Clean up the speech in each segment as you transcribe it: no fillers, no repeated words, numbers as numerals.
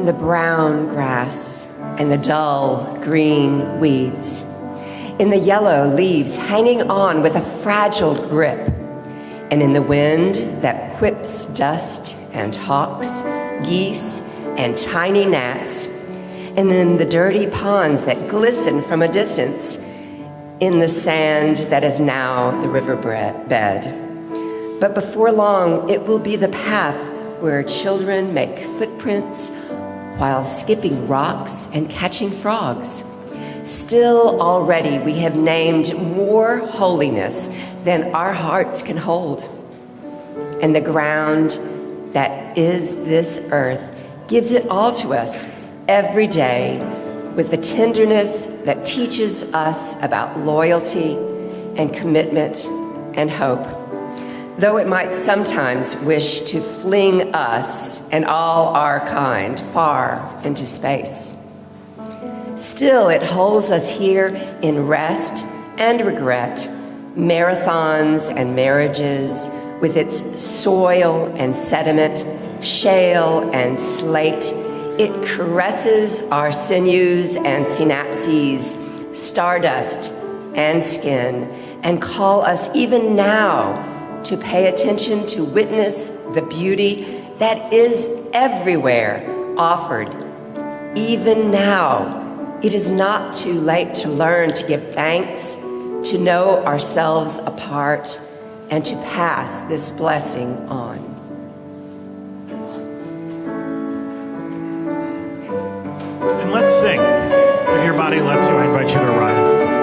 the brown grass and the dull green weeds, in the yellow leaves hanging on with a fragile grip, and in the wind that whips dust and hawks, geese and tiny gnats, and in the dirty ponds that glisten from a distance, in the sand that is now the river bed. But before long, it will be the path where children make footprints while skipping rocks and catching frogs. Still, already we have named more holiness than our hearts can hold. And the ground that is this earth gives it all to us every day with the tenderness that teaches us about loyalty and commitment and hope, though it might sometimes wish to fling us and all our kind far into space. Still, it holds us here in rest and regret, marathons and marriages, with its soil and sediment, shale and slate. It caresses our sinews and synapses, stardust and skin, and call us even now to pay attention to witness the beauty that is everywhere offered. Even now, it is not too late to learn to give thanks, to know ourselves apart, and to pass this blessing on. And let's sing. If your body lets you, I invite you to rise.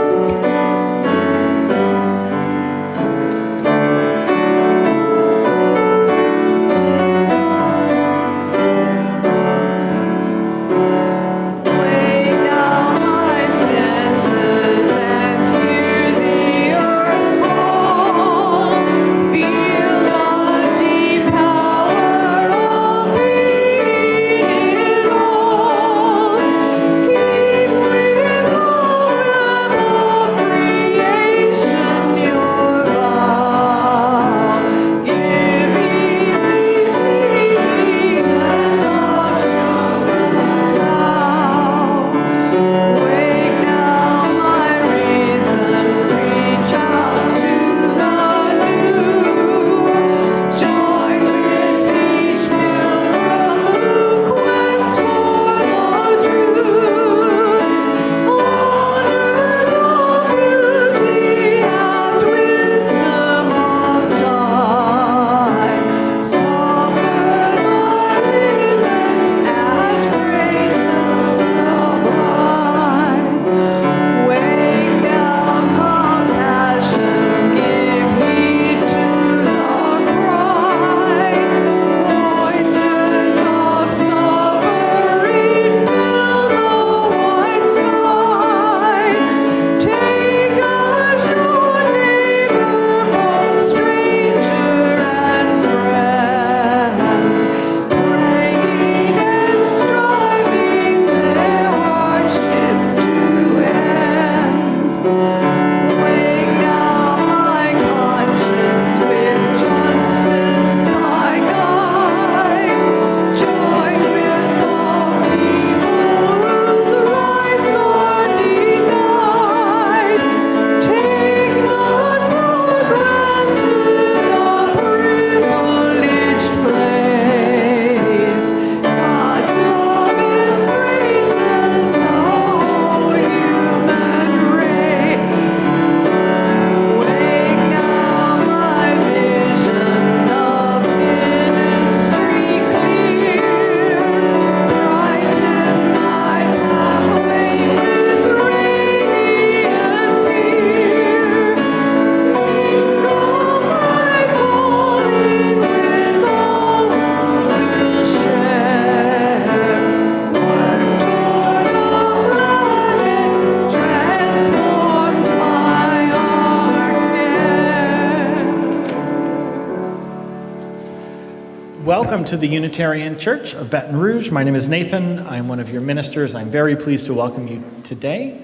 Welcome to the Unitarian Church of Baton Rouge. My name is Nathan. I'm one of your ministers. I'm very pleased to welcome you today.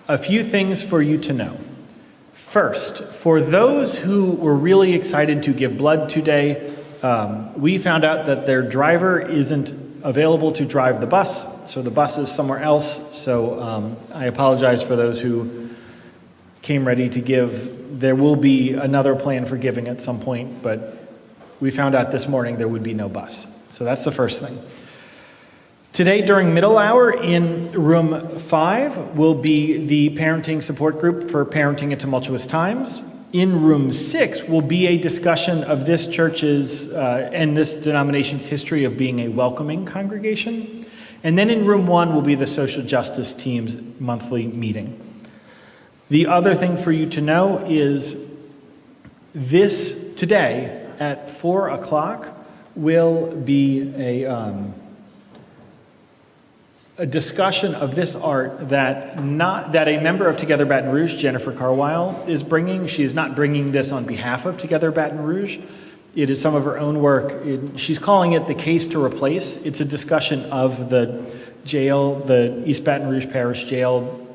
A few things for you to know. First, for those who were really excited to give blood today, we found out that their driver isn't available to drive the bus, so the bus is somewhere else. So I apologize for those who came ready to give. There will be another plan for giving at some point, but we found out this morning there would be no bus. So that's the first thing. Today, during middle hour in room 5, will be the parenting support group for parenting in tumultuous times. In room 6 will be a discussion of this church's and this denomination's history of being a welcoming congregation. And then in room 1 will be the social justice team's monthly meeting. The other thing for you to know is this today at 4 o'clock will be a discussion of this art that a member of Together Baton Rouge, Jennifer Carwile, is bringing. She is not bringing this on behalf of Together Baton Rouge. It is some of her own work. She's calling it The Case to Replace. It's a discussion of the jail, the East Baton Rouge Parish Jail.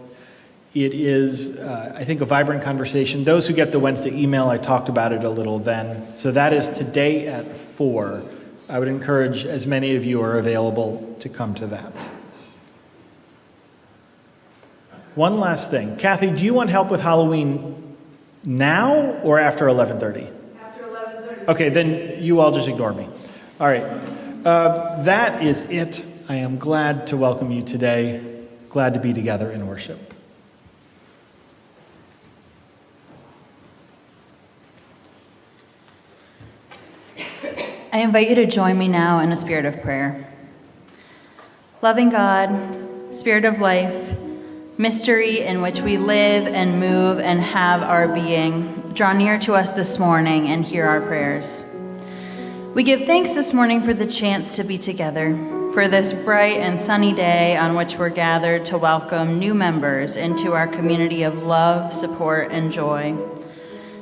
It is, I think, a vibrant conversation. Those who get the Wednesday email, I talked about it a little then. So that is today at 4. I would encourage as many of you are available to come to that. One last thing. Kathy, do you want help with Halloween now or after 11:30? After 11:30. Okay, then you all just ignore me. All right. That is it. I am glad to welcome you today. Glad to be together in worship. I invite you to join me now in a spirit of prayer. Loving God, Spirit of life, mystery in which we live and move and have our being, draw near to us this morning and hear our prayers. We give thanks this morning for the chance to be together, for this bright and sunny day on which we're gathered to welcome new members into our community of love, support, and joy.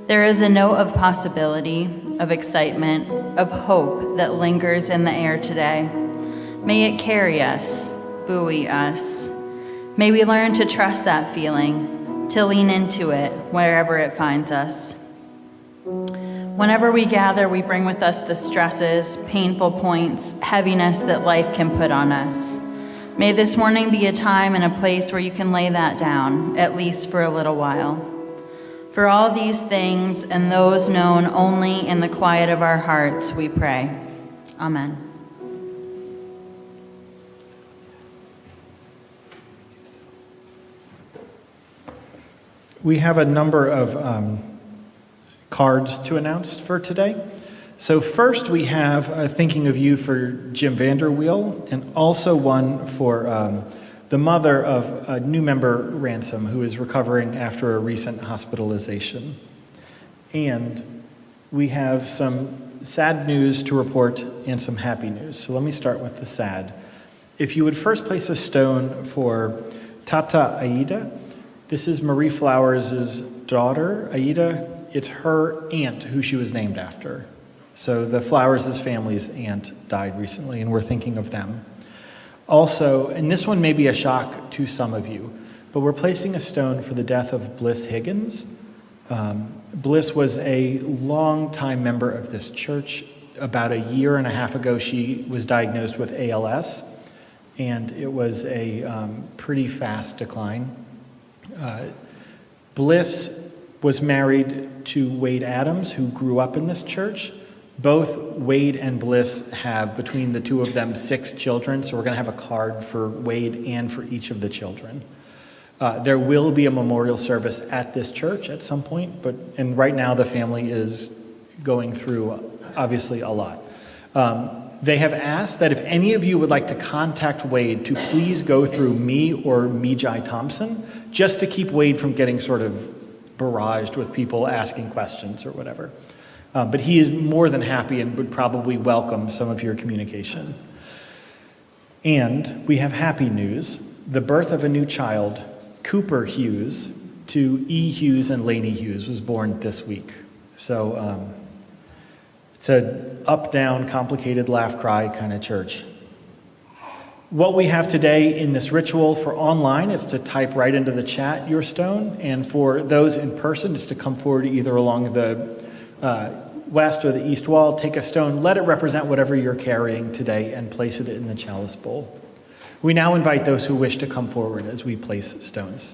There is a note of possibility, of excitement, of hope that lingers in the air today. May it carry us, buoy us. May we learn to trust that feeling, to lean into it wherever it finds us. Whenever we gather, we bring with us the stresses, painful points, heaviness that life can put on us. May this morning be a time and a place where you can lay that down, at least for a little while. For all these things and those known only in the quiet of our hearts, we pray. Amen. We have a number of cards to announce for today. So first we have Thinking of You for Jim Vanderweel, and also one for the mother of a new member, Ransom, who is recovering after a recent hospitalization. And we have some sad news to report and some happy news. So let me start with the sad. If you would first place a stone for Tata Aida. This is Marie Flowers' daughter, Aida. It's her aunt who she was named after. So the Flowers' family's aunt died recently, and we're thinking of them. Also, and this one may be a shock to some of you, but we're placing a stone for the death of Bliss Higgins. Bliss was a long-time member of this church. About a year and a half ago, she was diagnosed with ALS, and it was a pretty fast decline. Bliss was married to Wade Adams, who grew up in this church. Both Wade and Bliss have, between the two of them, 6 children, so we're going to have a card for Wade and for each of the children. There will be a memorial service at this church at some point, and right now the family is going through, obviously, a lot. They have asked that if any of you would like to contact Wade to please go through me or Mijai Thompson, just to keep Wade from getting sort of barraged with people asking questions or whatever. But he is more than happy and would probably welcome some of your communication. And we have happy news. The birth of a new child, Cooper Hughes, to E. Hughes and Lainey Hughes, was born this week. So it's an up-down, complicated laugh-cry kind of church. What we have today in this ritual for online is to type right into the chat your stone, and for those in person is to come forward either along the west or the east wall, take a stone, let it represent whatever you're carrying today, and place it in the chalice bowl. We now invite those who wish to come forward as we place stones.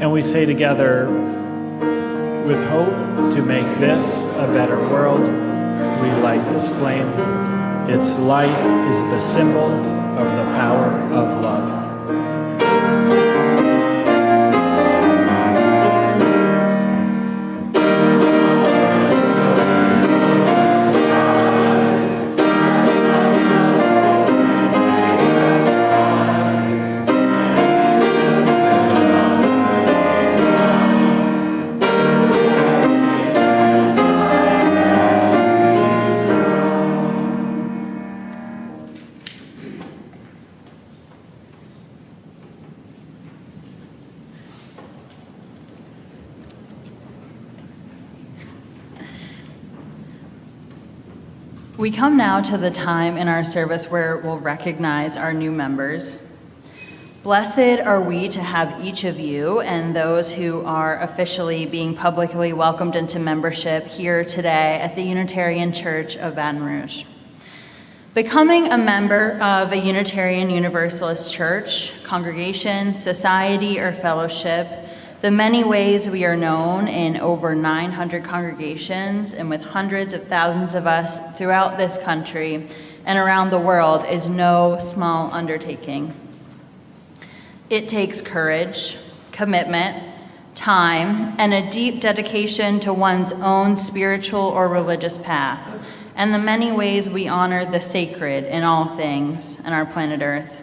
And we say together, with hope to make this a better world, we light this flame. Its light is the symbol of the power of love. We come now to the time in our service where we'll recognize our new members. Blessed are we to have each of you and those who are officially being publicly welcomed into membership here today at the Unitarian Church of Baton Rouge. Becoming a member of a Unitarian Universalist church, congregation, society, or fellowship, the many ways we are known in over 900 congregations and with hundreds of thousands of us throughout this country and around the world is no small undertaking. It takes courage, commitment, time, and a deep dedication to one's own spiritual or religious path, and the many ways we honor the sacred in all things on our planet Earth.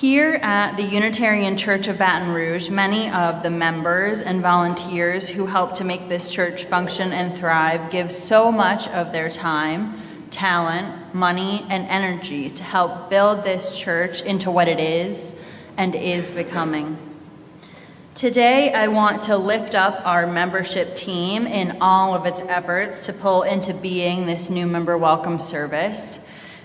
Here at the Unitarian Church of Baton Rouge, many of the members and volunteers who help to make this church function and thrive give so much of their time, talent, money, and energy to help build this church into what it is and is becoming. Today, I want to lift up our membership team in all of its efforts to pull into being this new member welcome service.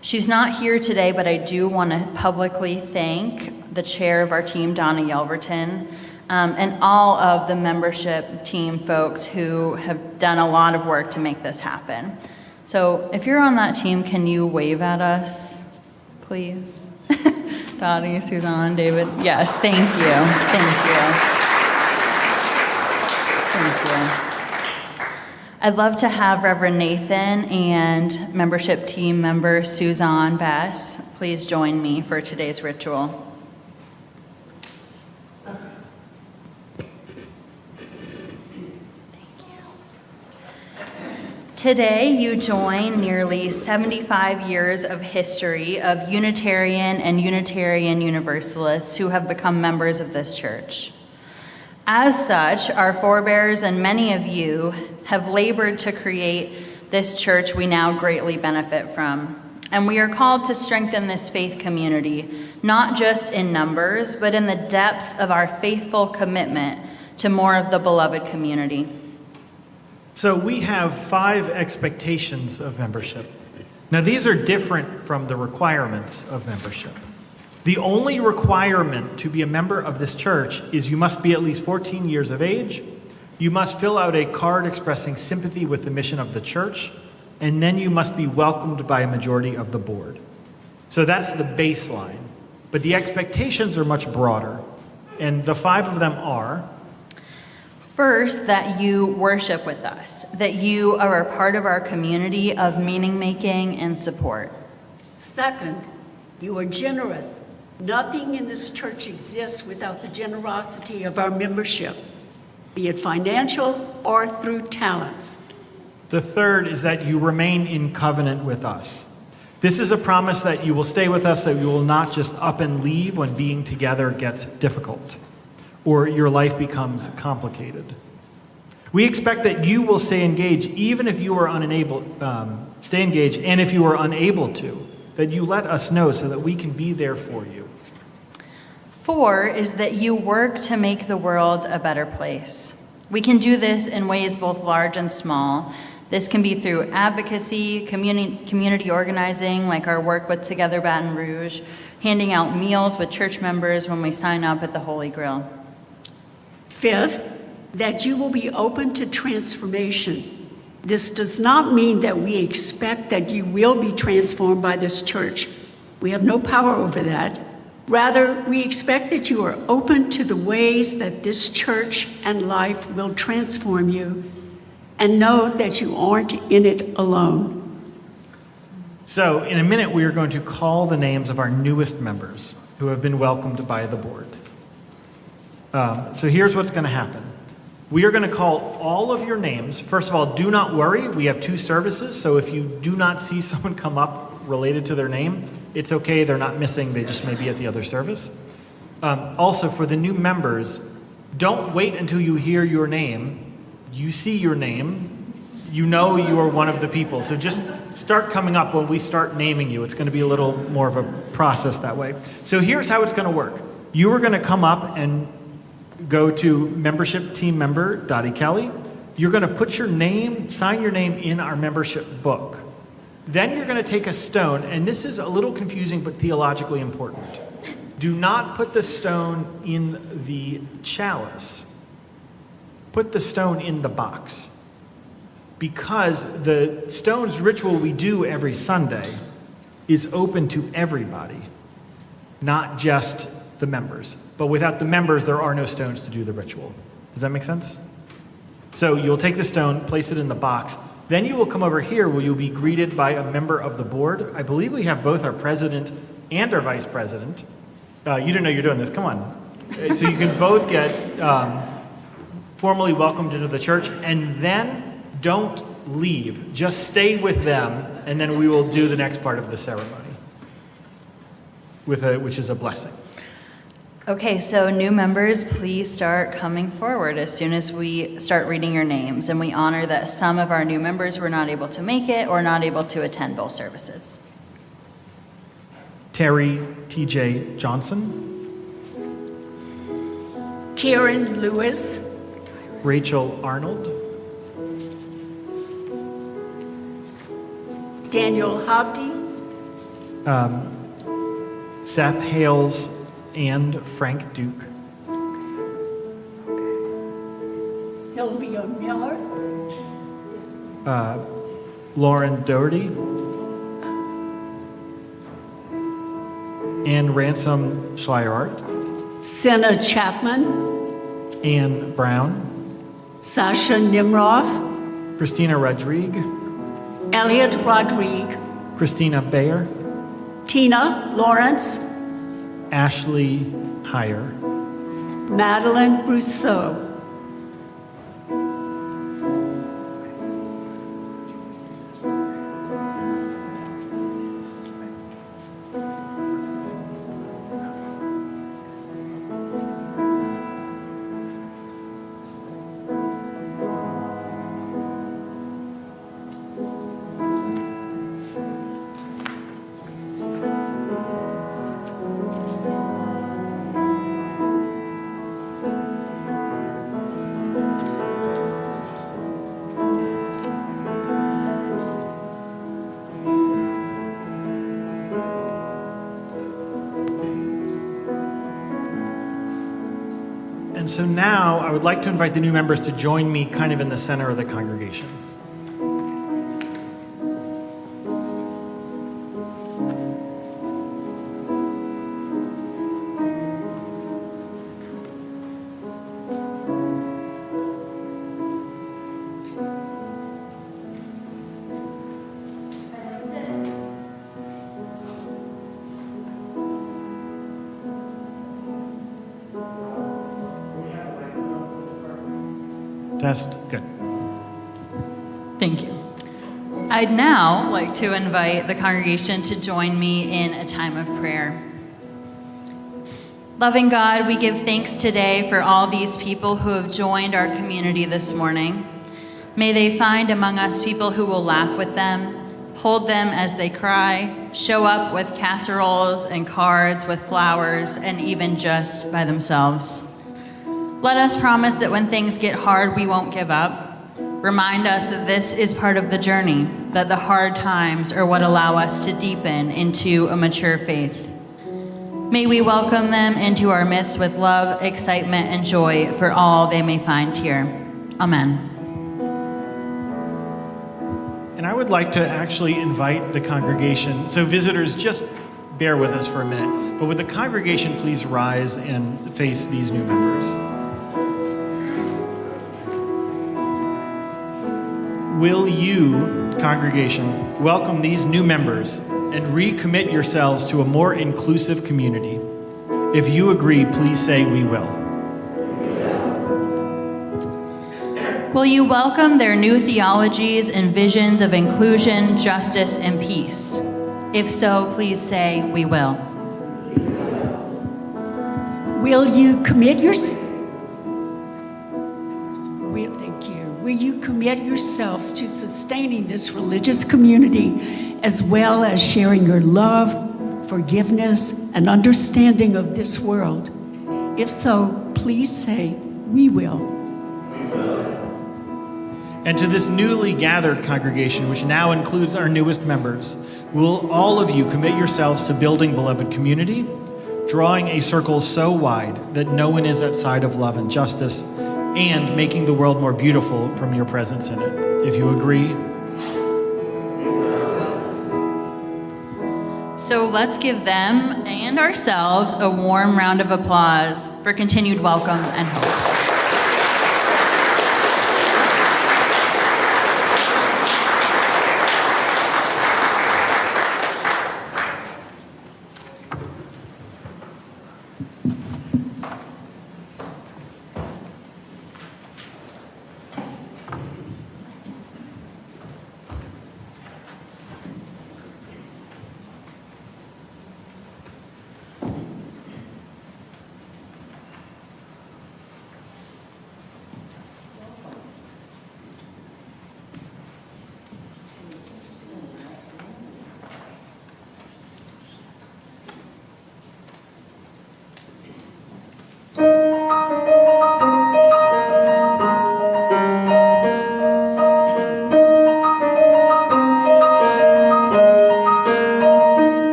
She's not here today, but I do want to publicly thank the chair of our team, Donna Yelverton, and all of the membership team folks who have done a lot of work to make this happen. So if you're on that team, can you wave at us, please? Dottie, Suzanne, David. Yes, thank you. Thank you. I'd love to have Reverend Nathan and membership team member Suzanne Bess please join me for today's ritual. Today, you join nearly 75 years of history of Unitarian and Unitarian Universalists who have become members of this church. As such, our forebears and many of you have labored to create this church we now greatly benefit from. And we are called to strengthen this faith community, not just in numbers, but in the depths of our faithful commitment to more of the beloved community. So we have 5 expectations of membership. Now, these are different from the requirements of membership. The only requirement to be a member of this church is you must be at least 14 years of age, you must fill out a card expressing sympathy with the mission of the church, and then you must be welcomed by a majority of the board. So that's the baseline. But the expectations are much broader, and the 5 of them are: first, that you worship with us, that you are a part of our community of meaning making and support. Second, you are generous. Nothing in this church exists without the generosity of our membership, be it financial or through talents. The third is that you remain in covenant with us. This is a promise that you will stay with us, that you will not just up and leave when being together gets difficult or your life becomes complicated. We expect that you will stay engaged even if you are unable, and if you are unable to, that you let us know so that we can be there for you. 4 is that you work to make the world a better place. We can do this in ways both large and small. This can be through advocacy, community organizing, like our work with Together Baton Rouge, handing out meals with church members when we sign up at the Holy Grill. 5th, that you will be open to transformation. This does not mean that we expect that you will be transformed by this church. We have no power over that. Rather, we expect that you are open to the ways that this church and life will transform you, and know that you aren't in it alone. So in a minute, we are going to call the names of our newest members who have been welcomed by the board. So here's what's going to happen. We are going to call all of your names. First of all, do not worry. We have 2 services, so if you do not see someone come up related to their name, it's okay. They're not missing. They just may be at the other service. Also, for the new members, don't wait until you hear your name. You see your name, you know you are one of the people. So just start coming up when we start naming you. It's going to be a little more of a process that way. So here's how it's going to work. You are going to come up and go to membership team member Dottie Kelly. You're going to put your name, sign your name in our membership book. Then you're going to take a stone, and this is a little confusing but theologically important. Do not put the stone in the chalice. Put the stone in the box, because the stones ritual we do every Sunday is open to everybody, not just the members. But without the members, there are no stones to do the ritual. Does that make sense? So you'll take the stone, place it in the box. Then you will come over here where you'll be greeted by a member of the board. I believe we have both our president and our vice president. You didn't know you're doing this. Come on. So you can both get formally welcomed into the church, and then don't leave. Just stay with them, and then we will do the next part of the ceremony, which is a blessing. Okay, so new members, please start coming forward as soon as we start reading your names. And we honor that some of our new members were not able to make it or not able to attend both services. Terry T.J. Johnson. Karen Lewis. Rachel Arnold. Daniel Hobdy. Seth Hales and Frank Duke. Sylvia Miller. Lauren Doherty. Ann Ransom Schleierart. Senna Chapman. Ann Brown. Sasha Nimrov. Christina Rodrigue. Elliot Rodrigue. Christina Bayer. Tina Lawrence. Ashley Heyer. Madeline Rousseau. And so now I would like to invite the new members to join me kind of in the center of the congregation. Test, good. Thank you. I'd now like to invite the congregation to join me in a time of prayer. Loving God, we give thanks today for all these people who have joined our community this morning. May they find among us people who will laugh with them, hold them as they cry, show up with casseroles and cards with flowers, and even just by themselves. Let us promise that when things get hard, we won't give up. Remind us that this is part of the journey, that the hard times are what allow us to deepen into a mature faith. May we welcome them into our midst with love, excitement, and joy for all they may find here. Amen. And I would like to actually invite the congregation, so visitors, just bear with us for a minute, but would the congregation please rise and face these new members? Will you, congregation, welcome these new members and recommit yourselves to a more inclusive community? If you agree, please say we will. Will you welcome their new theologies and visions of inclusion, justice, and peace? If so, please say we will. Will you commit Will you commit yourselves to sustaining this religious community as well as sharing your love, forgiveness, and understanding of this world? If so, please say, we will. And to this newly gathered congregation, which now includes our newest members, will all of you commit yourselves to building beloved community, drawing a circle so wide that no one is outside of love and justice, and making the world more beautiful from your presence in it? If you agree. So let's give them and ourselves a warm round of applause for continued welcome and hope.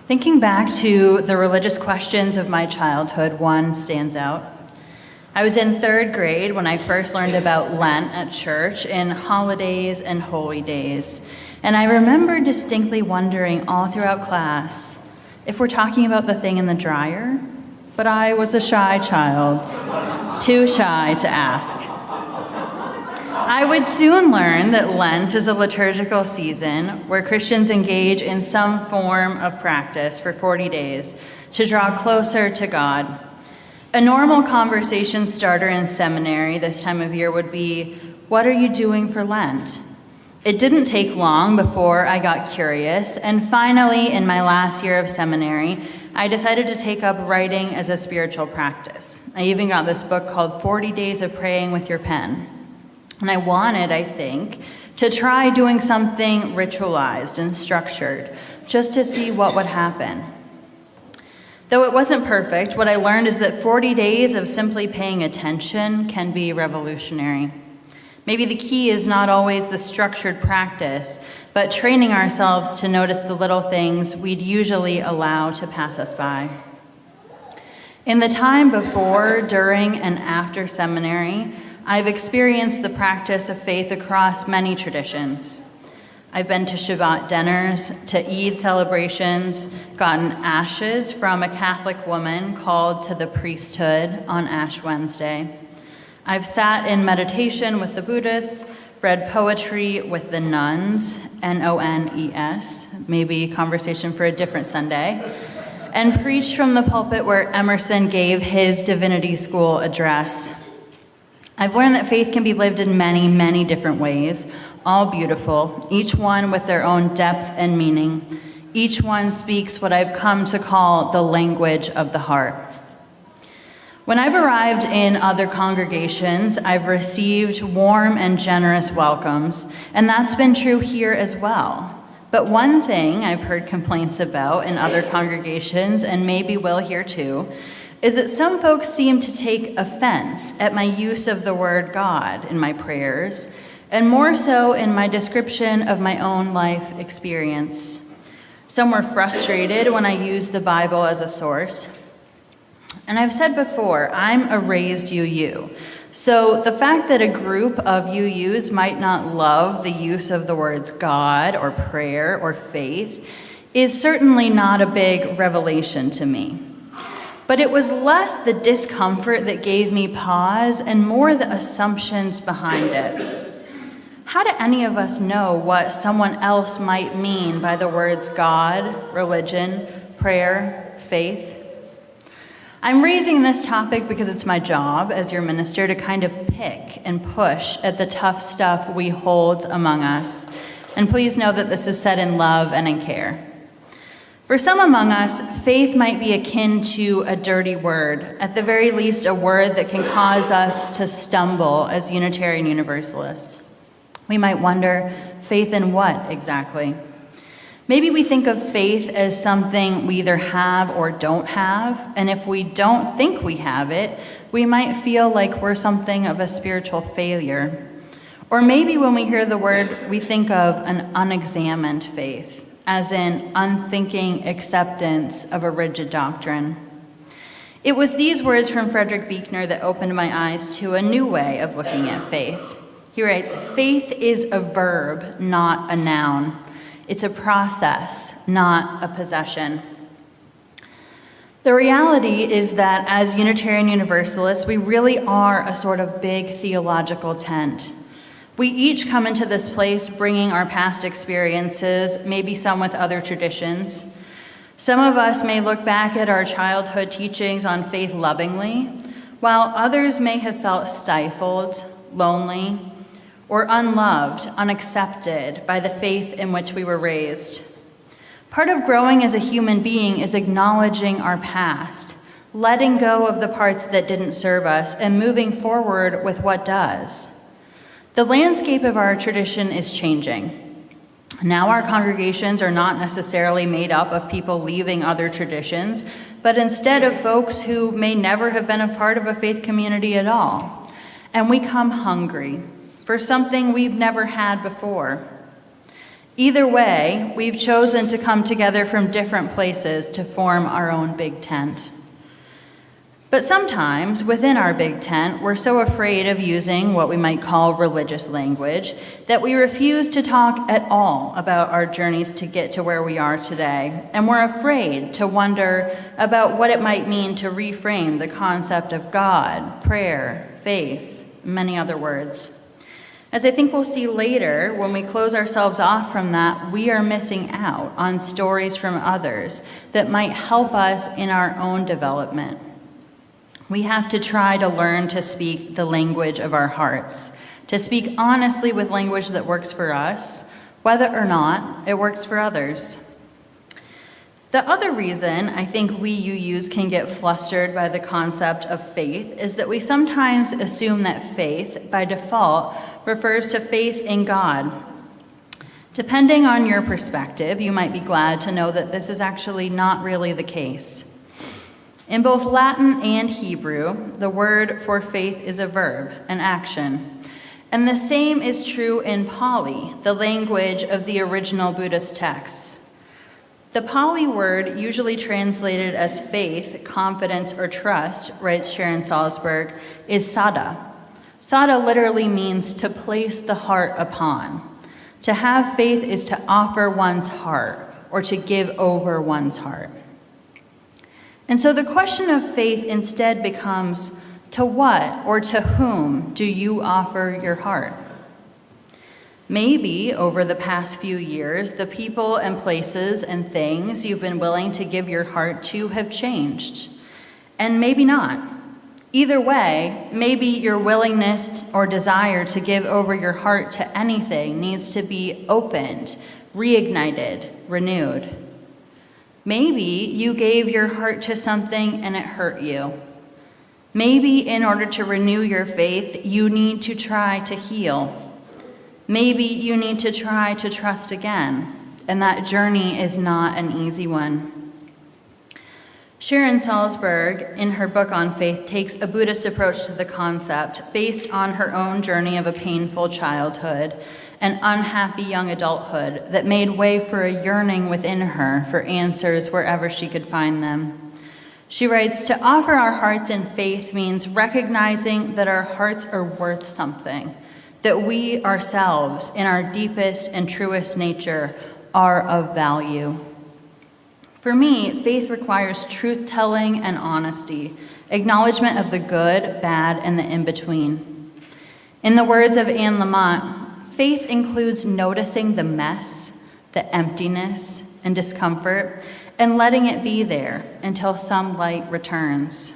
Thinking back to the religious questions of my childhood, one stands out. I was in 3rd grade when I first learned about Lent at church in holidays and holy days. And I remember distinctly wondering all throughout class if we're talking about the thing in the dryer, but I was a shy child, too shy to ask. I would soon learn that Lent is a liturgical season where Christians engage in some form of practice for 40 days to draw closer to God. A normal conversation starter in seminary this time of year would be, "What are you doing for Lent?" It didn't take long before I got curious, and finally, in my last year of seminary, I decided to take up writing as a spiritual practice. I even got this book called 40 Days of Praying with Your Pen. And I wanted, I think, to try doing something ritualized and structured, just to see what would happen. Though it wasn't perfect, what I learned is that 40 days of simply paying attention can be revolutionary. Maybe the key is not always the structured practice, but training ourselves to notice the little things we'd usually allow to pass us by. In the time before, during, and after seminary, I've experienced the practice of faith across many traditions. I've been to Shabbat dinners, to Eid celebrations, gotten ashes from a Catholic woman called to the priesthood on Ash Wednesday. I've sat in meditation with the Buddhists, read poetry with the nuns, N-O-N-E-S, maybe conversation for a different Sunday, and preached from the pulpit where Emerson gave his divinity school address. I've learned that faith can be lived in many, many different ways, all beautiful, each one with their own depth and meaning. Each one speaks what I've come to call the language of the heart. When I've arrived in other congregations, I've received warm and generous welcomes, and that's been true here as well. But one thing I've heard complaints about in other congregations, and maybe will here too, is that some folks seem to take offense at my use of the word God in my prayers, and more so in my description of my own life experience. Some were frustrated when I used the Bible as a source. And I've said before, I'm a raised UU. So the fact that a group of UUs might not love the use of the words God or prayer or faith is certainly not a big revelation to me. But it was less the discomfort that gave me pause and more the assumptions behind it. How do any of us know what someone else might mean by the words God, religion, prayer, faith? I'm raising this topic because it's my job as your minister to kind of pick and push at the tough stuff we hold among us. And please know that this is said in love and in care. For some among us, faith might be akin to a dirty word, at the very least a word that can cause us to stumble as Unitarian Universalists. We might wonder, faith in what exactly? Maybe we think of faith as something we either have or don't have, and if we don't think we have it, we might feel like we're something of a spiritual failure. Or maybe when we hear the word, we think of an unexamined faith, as in unthinking acceptance of a rigid doctrine. It was these words from Frederick Buechner that opened my eyes to a new way of looking at faith. He writes, faith is a verb, not a noun. It's a process, not a possession. The reality is that as Unitarian Universalists, we really are a sort of big theological tent. We each come into this place bringing our past experiences, maybe some with other traditions. Some of us may look back at our childhood teachings on faith lovingly, while others may have felt stifled, lonely, or unloved, unaccepted by the faith in which we were raised. Part of growing as a human being is acknowledging our past, letting go of the parts that didn't serve us, and moving forward with what does. The landscape of our tradition is changing. Now our congregations are not necessarily made up of people leaving other traditions, but instead of folks who may never have been a part of a faith community at all. And we come hungry for something we've never had before. Either way, we've chosen to come together from different places to form our own big tent. But sometimes, within our big tent, we're so afraid of using what we might call religious language that we refuse to talk at all about our journeys to get to where we are today. And we're afraid to wonder about what it might mean to reframe the concept of God, prayer, faith, many other words. As I think we'll see later, when we close ourselves off from that, we are missing out on stories from others that might help us in our own development. We have to try to learn to speak the language of our hearts, to speak honestly with language that works for us, whether or not it works for others. The other reason I think we UUs can get flustered by the concept of faith is that we sometimes assume that faith, by default, refers to faith in God. Depending on your perspective, you might be glad to know that this is actually not really the case. In both Latin and Hebrew, the word for faith is a verb, an action. And the same is true in Pali, the language of the original Buddhist texts. The Pali word, usually translated as faith, confidence, or trust, writes Sharon Salzberg, is sada. Sada literally means to place the heart upon. To have faith is to offer one's heart, or to give over one's heart. And so the question of faith instead becomes, to what or to whom do you offer your heart? Maybe over the past few years, the people and places and things you've been willing to give your heart to have changed. And maybe not. Either way, maybe your willingness or desire to give over your heart to anything needs to be opened, reignited, renewed. Maybe you gave your heart to something and it hurt you. Maybe in order to renew your faith, you need to try to heal. Maybe you need to try to trust again, and that journey is not an easy one. Sharon Salzberg, in her book on faith, takes a Buddhist approach to the concept based on her own journey of a painful childhood and unhappy young adulthood that made way for a yearning within her for answers wherever she could find them. She writes, "To offer our hearts in faith means recognizing that our hearts are worth something, that we ourselves, in our deepest and truest nature, are of value." For me, faith requires truth-telling and honesty, acknowledgement of the good, bad, and the in-between. In the words of Anne Lamott, faith includes noticing the mess, the emptiness, and discomfort, and letting it be there until some light returns.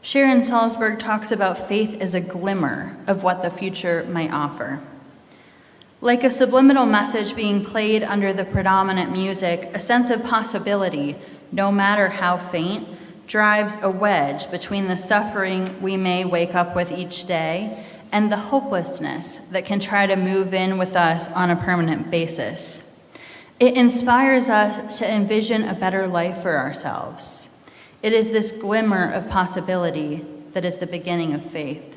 Sharon Salzberg talks about faith as a glimmer of what the future might offer. Like a subliminal message being played under the predominant music, a sense of possibility, no matter how faint, drives a wedge between the suffering we may wake up with each day and the hopelessness that can try to move in with us on a permanent basis. It inspires us to envision a better life for ourselves. It is this glimmer of possibility that is the beginning of faith.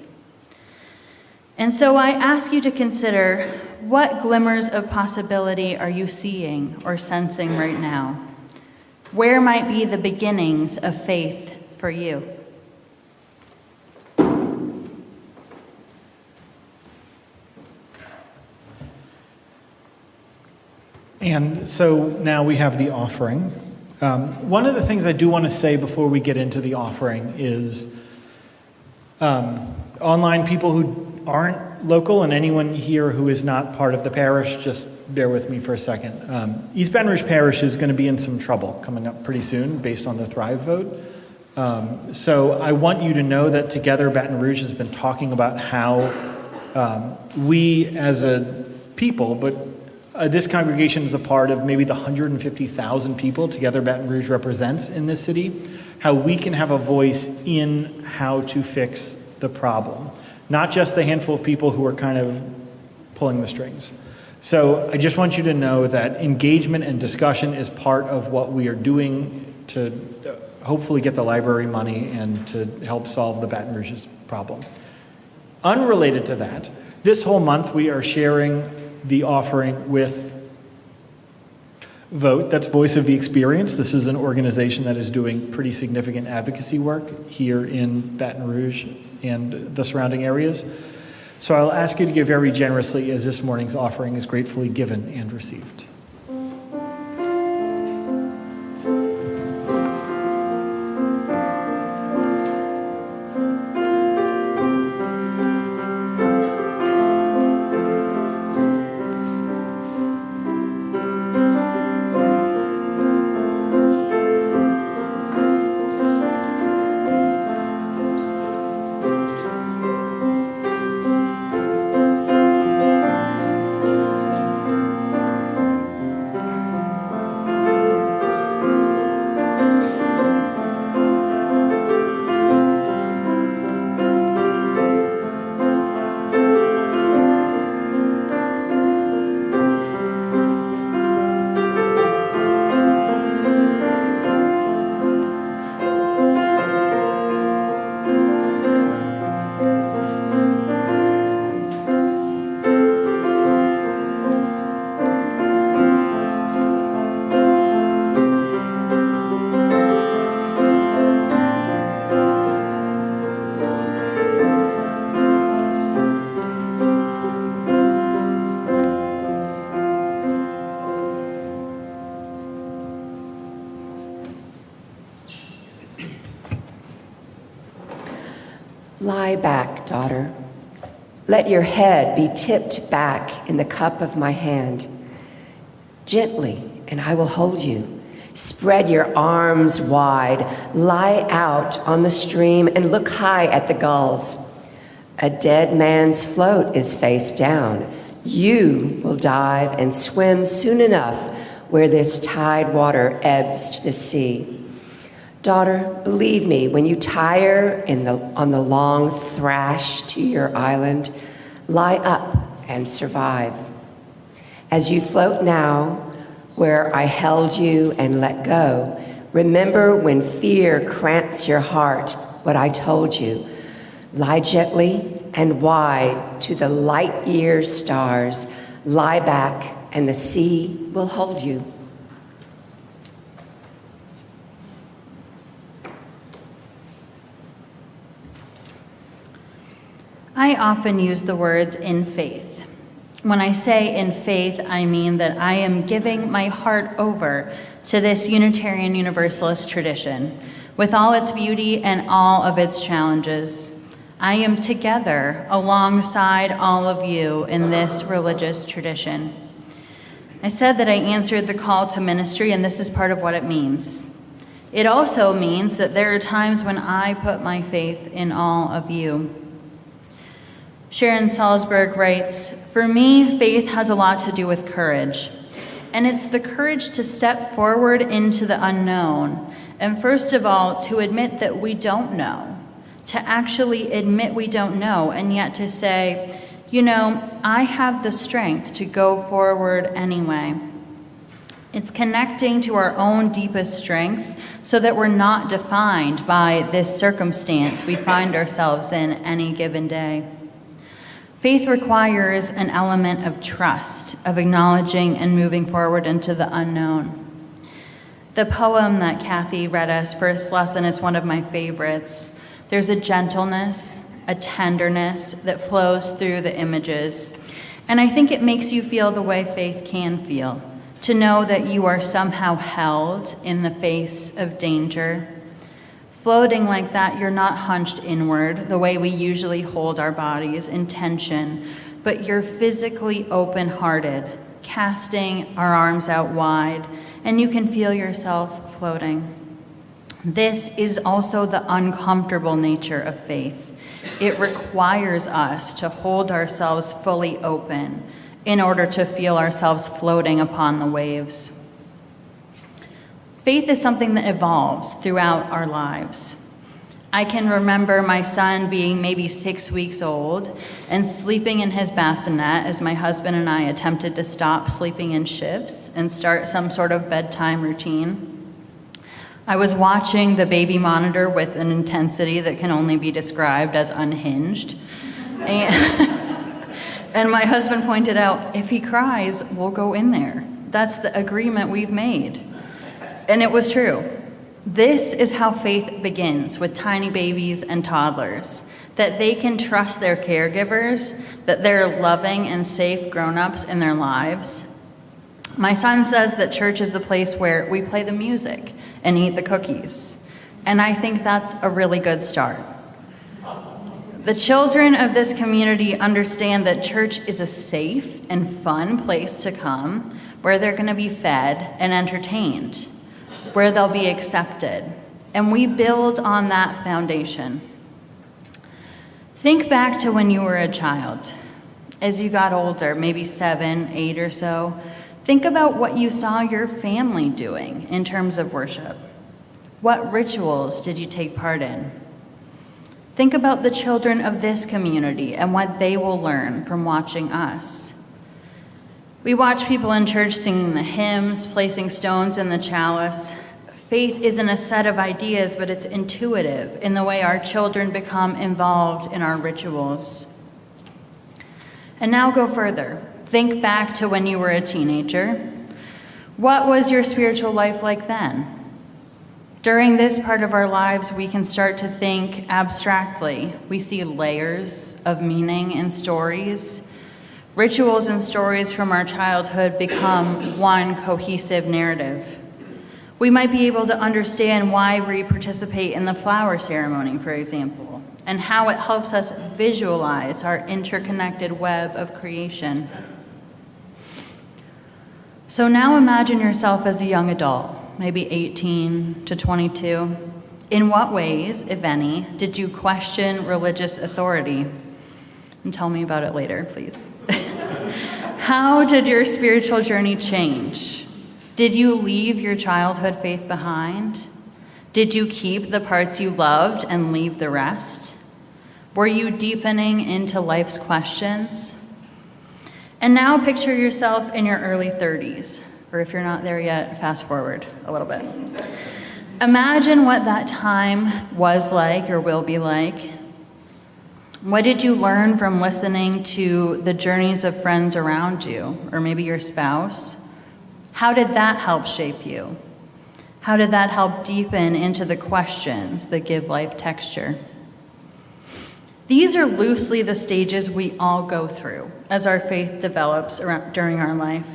And so I ask you to consider, what glimmers of possibility are you seeing or sensing right now? Where might be the beginnings of faith for you? And so now we have the offering. One of the things I do want to say before we get into the offering is online people who aren't local and anyone here who is not part of the parish, just bear with me for a second. East Baton Rouge Parish is going to be in some trouble coming up pretty soon based on the Thrive vote. So I want you to know that Together Baton Rouge has been talking about how we as a people, but this congregation is a part of maybe the 150,000 people Together Baton Rouge represents in this city, how we can have a voice in how to fix the problem. Not just the handful of people who are kind of pulling the strings. So I just want you to know that engagement and discussion is part of what we are doing to hopefully get the library money and to help solve the Baton Rouge's problem. Unrelated to that, this whole month we are sharing the offering with Vote. That's Voice of the Experience. This is an organization that is doing pretty significant advocacy work here in Baton Rouge and the surrounding areas. So I'll ask you to give very generously as this morning's offering is gratefully given and received. Lie back, daughter. Let your head be tipped back in the cup of my hand. Gently, and I will hold you. Spread your arms wide. Lie out on the stream and look high at the gulls. A dead man's float is face down. You will dive and swim soon enough where this tide water ebbs to the sea. Daughter, believe me, when you tire on the long thrash to your island, lie up and survive. As you float now, where I held you and let go, remember when fear cramps your heart, what I told you. Lie gently and wide to the light year stars. Lie back and the sea will hold you. I often use the words in faith. When I say in faith, I mean that I am giving my heart over to this Unitarian Universalist tradition, with all its beauty and all of its challenges. I am together alongside all of you in this religious tradition. I said that I answered the call to ministry, and this is part of what it means. It also means that there are times when I put my faith in all of you. Sharon Salzberg writes, "For me, faith has a lot to do with courage. And it's the courage to step forward into the unknown. And first of all, to admit that we don't know. To actually admit we don't know, and yet to say, you know, I have the strength to go forward anyway." It's connecting to our own deepest strengths so that we're not defined by this circumstance we find ourselves in any given day. Faith requires an element of trust, of acknowledging and moving forward into the unknown. The poem that Kathy read us first lesson is one of my favorites. There's a gentleness, a tenderness that flows through the images. And I think it makes you feel the way faith can feel, to know that you are somehow held in the face of danger. Floating like that, you're not hunched inward the way we usually hold our bodies in tension, but you're physically open-hearted, casting our arms out wide, and you can feel yourself floating. This is also the uncomfortable nature of faith. It requires us to hold ourselves fully open in order to feel ourselves floating upon the waves. Faith is something that evolves throughout our lives. I can remember my son being maybe 6 weeks old and sleeping in his bassinet as my husband and I attempted to stop sleeping in shifts and start some sort of bedtime routine. I was watching the baby monitor with an intensity that can only be described as unhinged. And my husband pointed out, if he cries, we'll go in there. That's the agreement we've made. And it was true. This is how faith begins with tiny babies and toddlers, that they can trust their caregivers, that they're loving and safe grown-ups in their lives. My son says that church is the place where we play the music and eat the cookies. And I think that's a really good start. The children of this community understand that church is a safe and fun place to come, where they're going to be fed and entertained, where they'll be accepted. And we build on that foundation. Think back to when you were a child. As you got older, maybe 7, 8 or so, think about what you saw your family doing in terms of worship. What rituals did you take part in? Think about the children of this community and what they will learn from watching us. We watch people in church singing the hymns, placing stones in the chalice. Faith isn't a set of ideas, but it's intuitive in the way our children become involved in our rituals. And now go further. Think back to when you were a teenager. What was your spiritual life like then? During this part of our lives, we can start to think abstractly. We see layers of meaning in stories. Rituals and stories from our childhood become one cohesive narrative. We might be able to understand why we participate in the flower ceremony, for example, and how it helps us visualize our interconnected web of creation. So now imagine yourself as a young adult, maybe 18 to 22. In what ways, if any, did you question religious authority? And tell me about it later, please. How did your spiritual journey change? Did you leave your childhood faith behind? Did you keep the parts you loved and leave the rest? Were you deepening into life's questions? And now picture yourself in your early 30s, or if you're not there yet, fast forward a little bit. Imagine what that time was like or will be like. What did you learn from listening to the journeys of friends around you, or maybe your spouse? How did that help shape you? How did that help deepen into the questions that give life texture? These are loosely the stages we all go through as our faith develops during our life.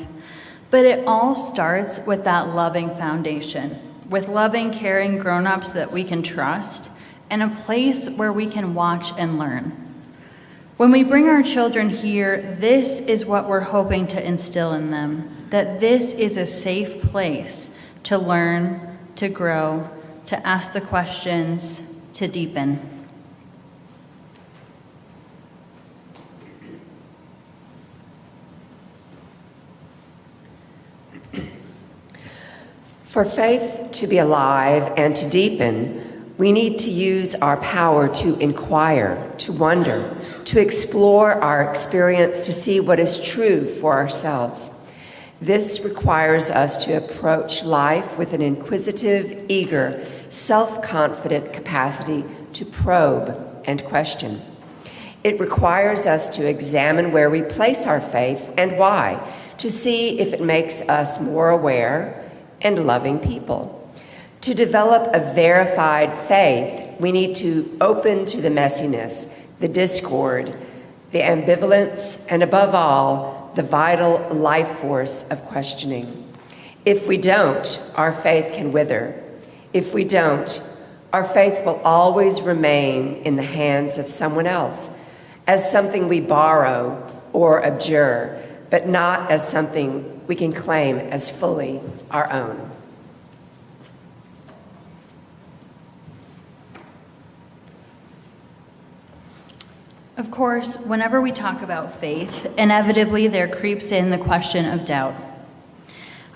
But it all starts with that loving foundation, with loving, caring grown-ups that we can trust, and a place where we can watch and learn. When we bring our children here, this is what we're hoping to instill in them, that this is a safe place to learn, to grow, to ask the questions, to deepen. For faith to be alive and to deepen, we need to use our power to inquire, to wonder, to explore our experience, to see what is true for ourselves. This requires us to approach life with an inquisitive, eager, self-confident capacity to probe and question. It requires us to examine where we place our faith and why, to see if it makes us more aware and loving people. To develop a verified faith, we need to open to the messiness, the discord, the ambivalence, and above all, the vital life force of questioning. If we don't, our faith can wither. If we don't, our faith will always remain in the hands of someone else, as something we borrow or abjure, but not as something we can claim as fully our own. Of course, whenever we talk about faith, inevitably there creeps in the question of doubt.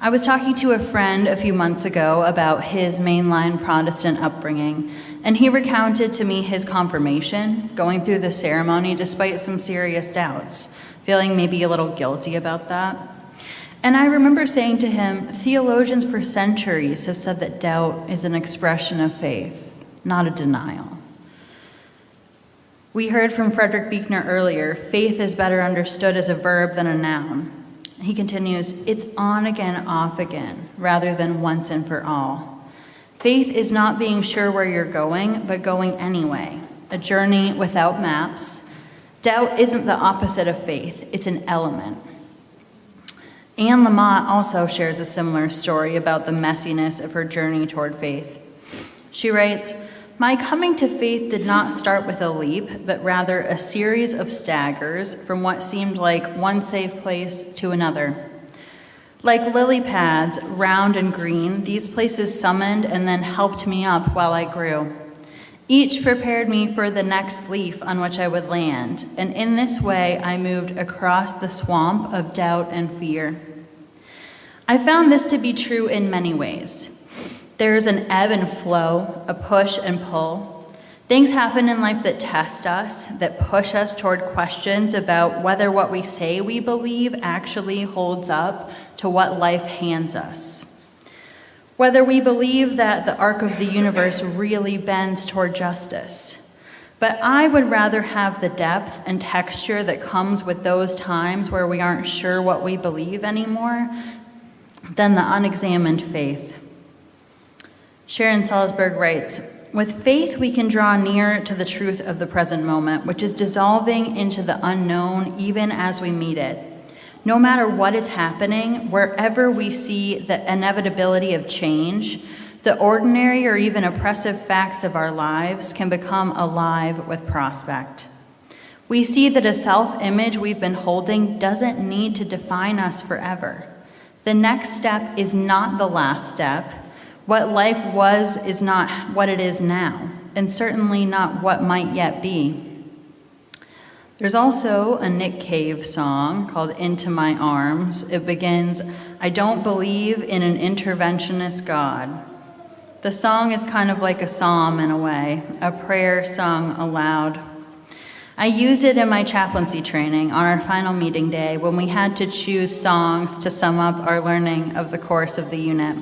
I was talking to a friend a few months ago about his mainline Protestant upbringing, and he recounted to me his confirmation, going through the ceremony despite some serious doubts, feeling maybe a little guilty about that. And I remember saying to him, theologians for centuries have said that doubt is an expression of faith, not a denial. We heard from Frederick Buechner earlier, faith is better understood as a verb than a noun. He continues, it's on again, off again, rather than once and for all. Faith is not being sure where you're going, but going anyway, a journey without maps. Doubt isn't the opposite of faith, it's an element. Anne Lamott also shares a similar story about the messiness of her journey toward faith. She writes, my coming to faith did not start with a leap, but rather a series of staggers from what seemed like one safe place to another. Like lily pads, round and green, these places summoned and then helped me up while I grew. Each prepared me for the next leaf on which I would land, and in this way I moved across the swamp of doubt and fear. I found this to be true in many ways. There is an ebb and flow, a push and pull. Things happen in life that test us, that push us toward questions about whether what we say we believe actually holds up to what life hands us. Whether we believe that the arc of the universe really bends toward justice. But I would rather have the depth and texture that comes with those times where we aren't sure what we believe anymore than the unexamined faith. Sharon Salzberg writes, with faith we can draw near to the truth of the present moment, which is dissolving into the unknown even as we meet it. No matter what is happening, wherever we see the inevitability of change, the ordinary or even oppressive facts of our lives can become alive with prospect. We see that a self-image we've been holding doesn't need to define us forever. The next step is not the last step. What life was is not what it is now, and certainly not what might yet be. There's also a Nick Cave song called Into My Arms. It begins, I don't believe in an interventionist God. The song is kind of like a psalm in a way, a prayer sung aloud. I used it in my chaplaincy training on our final meeting day when we had to choose songs to sum up our learning of the course of the unit.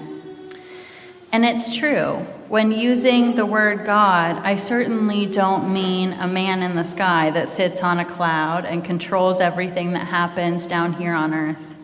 And it's true, when using the word God, I certainly don't mean a man in the sky that sits on a cloud and controls everything that happens down here on earth.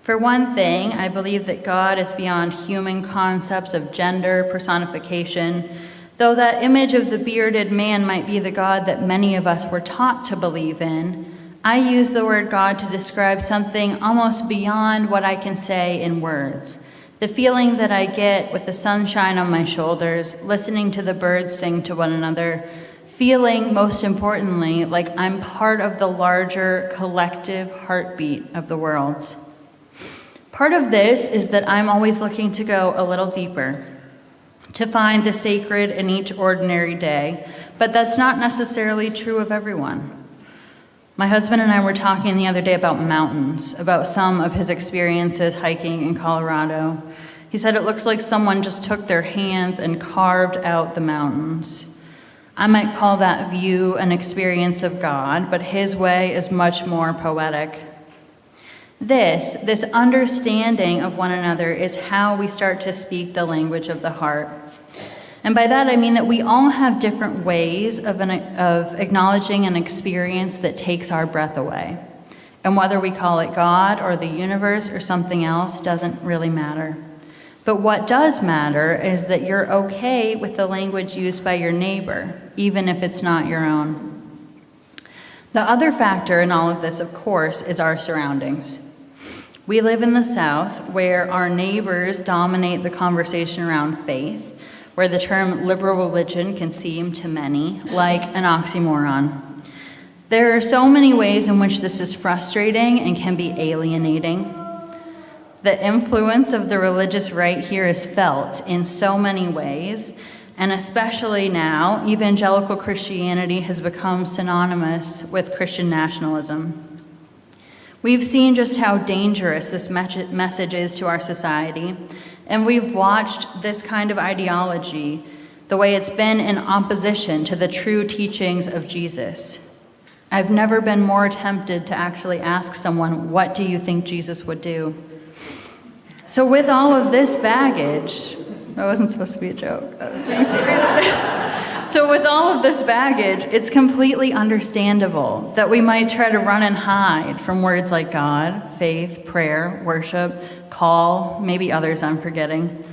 For one thing, I believe that God is beyond human concepts of gender personification, though that image of the bearded man might be the God that many of us were taught to believe in. I use the word God to describe something almost beyond what I can say in words. The feeling that I get with the sunshine on my shoulders, listening to the birds sing to one another, feeling, most importantly, like I'm part of the larger collective heartbeat of the world. Part of this is that I'm always looking to go a little deeper, to find the sacred in each ordinary day, but that's not necessarily true of everyone. My husband and I were talking the other day about mountains, about some of his experiences hiking in Colorado. He said it looks like someone just took their hands and carved out the mountains. I might call that view an experience of God, but his way is much more poetic. This understanding of one another is how we start to speak the language of the heart. And by that I mean that we all have different ways of acknowledging an experience that takes our breath away. And whether we call it God or the universe or something else doesn't really matter. But what does matter is that you're okay with the language used by your neighbor, even if it's not your own. The other factor in all of this, of course, is our surroundings. We live in the South, where our neighbors dominate the conversation around faith, where the term liberal religion can seem to many like an oxymoron. There are so many ways in which this is frustrating and can be alienating. The influence of the religious right here is felt in so many ways, and especially now, evangelical Christianity has become synonymous with Christian nationalism. We've seen just how dangerous this message is to our society, and we've watched this kind of ideology, the way it's been in opposition to the true teachings of Jesus. I've never been more tempted to actually ask someone, what do you think Jesus would do? So with all of this baggage, that wasn't supposed to be a joke, I was being serious. So with all of this baggage, it's completely understandable that we might try to run and hide from words like God, faith, prayer, worship, call, maybe others I'm forgetting.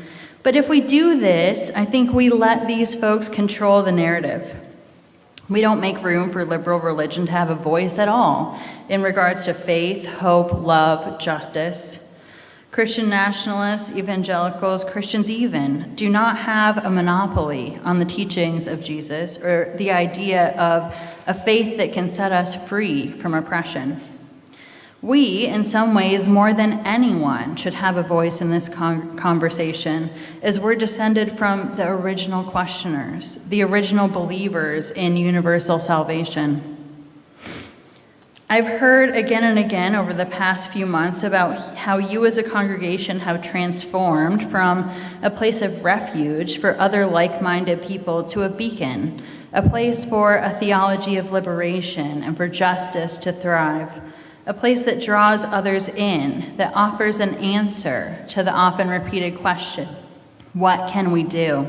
But if we do this, I think we let these folks control the narrative. We don't make room for liberal religion to have a voice at all in regards to faith, hope, love, justice. Christian nationalists, evangelicals, Christians even, do not have a monopoly on the teachings of Jesus or the idea of a faith that can set us free from oppression. We, in some ways, more than anyone, should have a voice in this conversation, as we're descended from the original questioners, the original believers in universal salvation. I've heard again and again over the past few months about how you as a congregation have transformed from a place of refuge for other like-minded people to a beacon, a place for a theology of liberation and for justice to thrive, a place that draws others in, that offers an answer to the often repeated question, what can we do?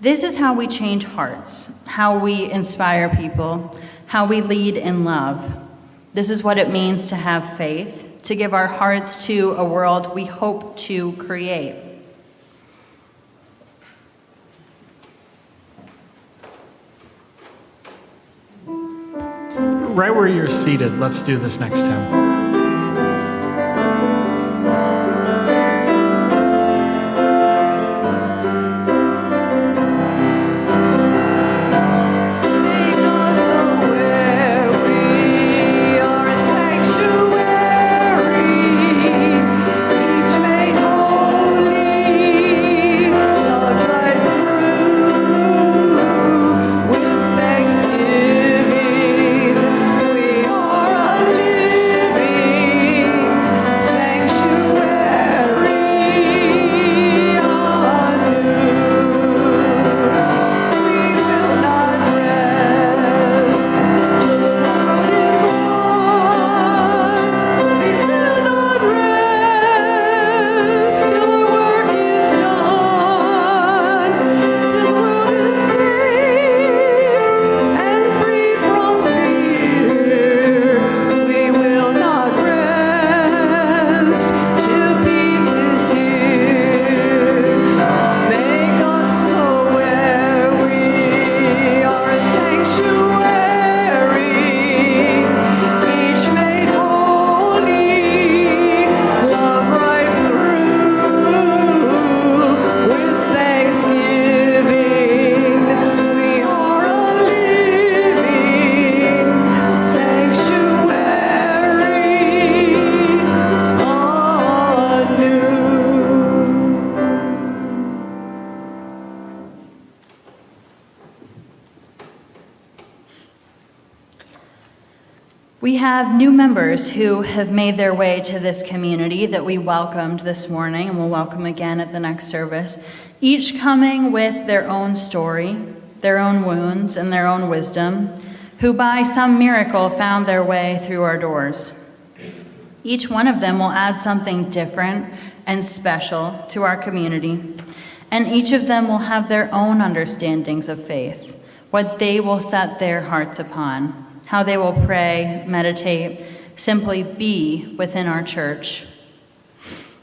This is how we change hearts, how we inspire people, how we lead in love. This is what it means to have faith, to give our hearts to a world we hope to create. Right where you're seated, let's do this next hymn. We have new members who have made their way to this community that we welcomed this morning and will welcome again at the next service, each coming with their own story, their own wounds, and their own wisdom, who by some miracle found their way through our doors. Each one of them will add something different and special to our community, and each of them will have their own understandings of faith, what they will set their hearts upon, how they will pray, meditate, simply be within our church.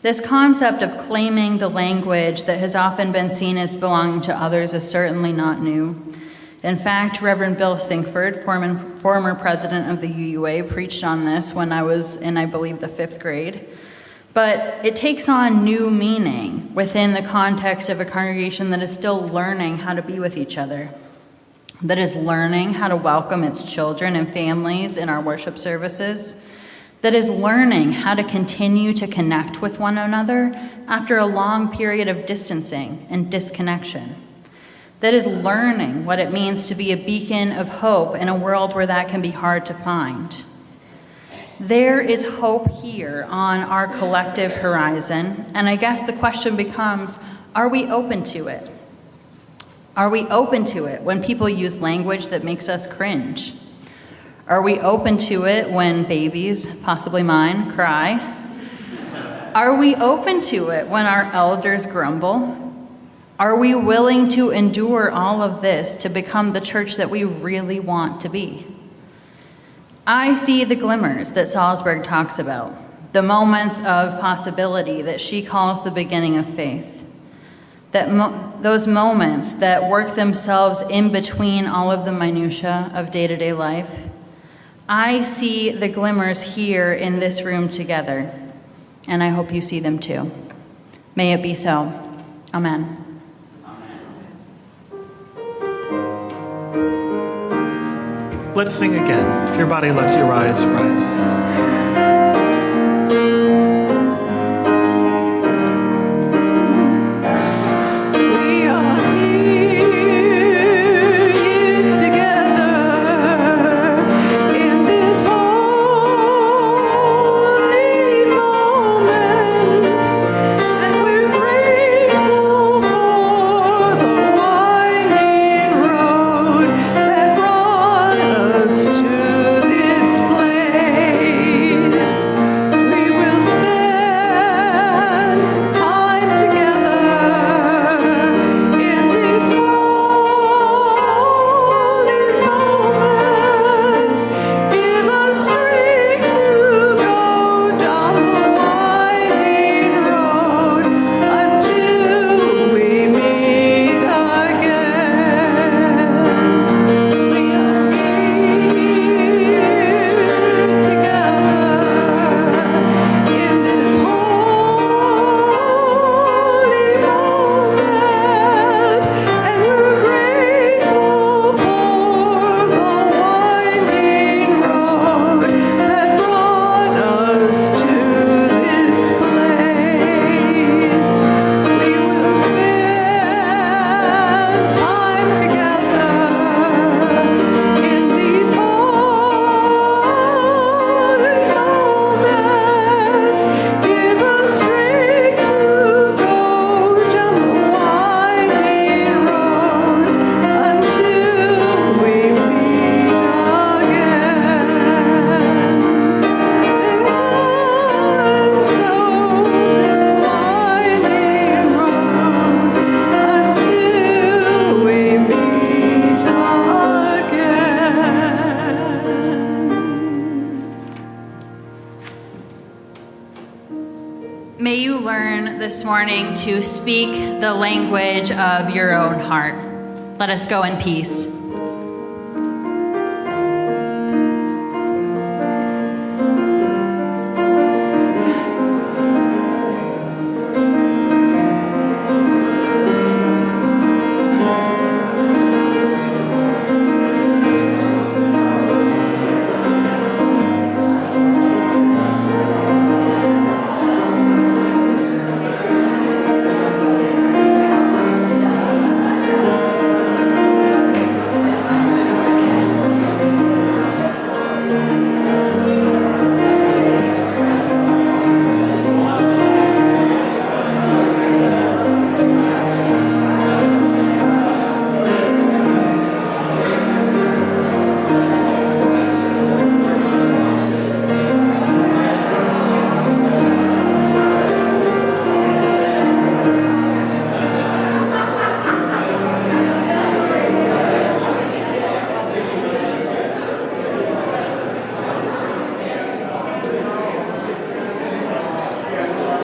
This concept of claiming the language that has often been seen as belonging to others is certainly not new. In fact, Reverend Bill Sinkford, former president of the UUA, preached on this when I was in, I believe, the 5th grade. But it takes on new meaning within the context of a congregation that is still learning how to be with each other, that is learning how to welcome its children and families in our worship services, that is learning how to continue to connect with one another after a long period of distancing and disconnection, that is learning what it means to be a beacon of hope in a world where that can be hard to find. There is hope here on our collective horizon, and I guess the question becomes, are we open to it? Are we open to it when people use language that makes us cringe? Are we open to it when babies, possibly mine, cry? Are we open to it when our elders grumble? Are we willing to endure all of this to become the church that we really want to be? I see the glimmers that Salzburg talks about, the moments of possibility that she calls the beginning of faith, those moments that work themselves in between all of the minutiae of day-to-day life. I see the glimmers here in this room together, and I hope you see them too. May it be so. Amen. Let's sing again. If your body lets you rise, rise. May you learn this morning to speak the language of your own heart. Let us go in peace.